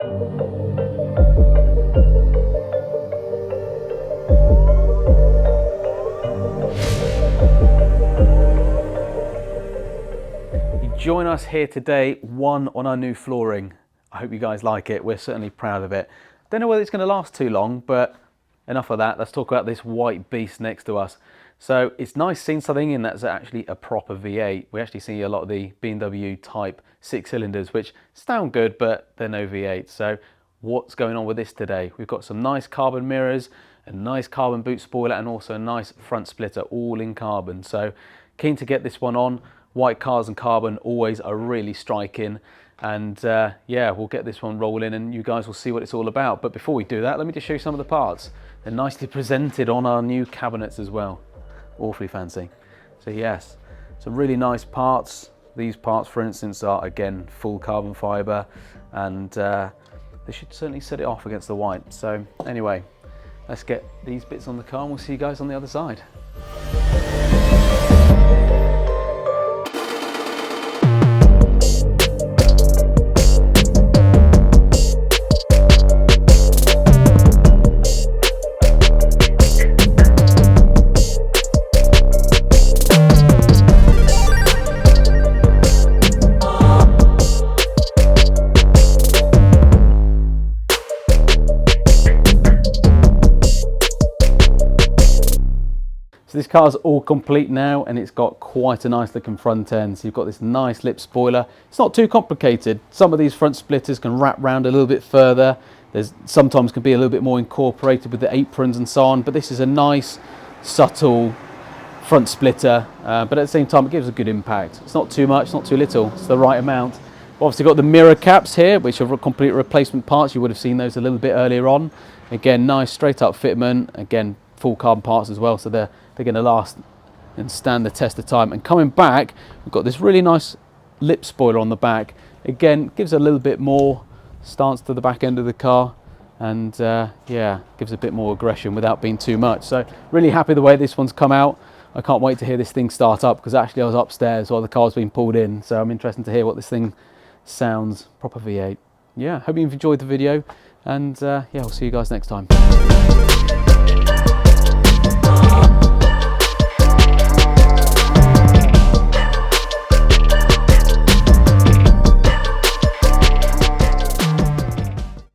Join us here today, on our new flooring. I hope you guys like it. We're certainly proud of it. Don't know whether it's going to last too long, but enough of that. Let's talk about this white beast next to us. So it's nice seeing something in that's actually a proper V8. We actually see a lot of the BMW type 6-cylinders, which sound good, but they're no V8. So what's going on with this today? We've got some nice carbon mirrors, a nice carbon boot spoiler, and also a nice front splitter, all in carbon. So keen to get this one on. White cars and carbon always are really striking, and yeah, we'll get this one rolling and you guys will see what it's all about. But before we do that, let me just show you some of the parts. They're nicely presented on our new cabinets as well. Awfully fancy. So yes, some really nice parts. These parts, for instance, are again full carbon fibre, and they should certainly set it off against the white. So anyway, let's get these bits on the car and we'll see you guys on the other side. So this car's all complete now, and it's got quite a nice looking front end. So you've got this nice lip spoiler. It's not too complicated. Some of these front splitters can wrap round a little bit further. There's sometimes can be a little bit more incorporated with the aprons and so on, but this is a nice subtle front splitter, but at the same time it gives a good impact. It's not too much, not too little, it's the right amount. We've obviously got the mirror caps here, which are complete replacement parts. You would have seen those a little bit earlier on. Again, nice straight up fitment, again full carbon parts as well, so they're going to last and stand the test of time. And coming back, we've got this really nice lip spoiler on the back. Again, gives a little bit more stance to the back end of the car, and yeah, gives a bit more aggression without being too much. So really happy the way this one's come out. I can't wait to hear this thing start up, because actually I was upstairs while the car's being pulled in, so I'm interested to hear what this thing sounds. Proper V8. Yeah, hope you've enjoyed the video, and yeah, I'll see you guys next time.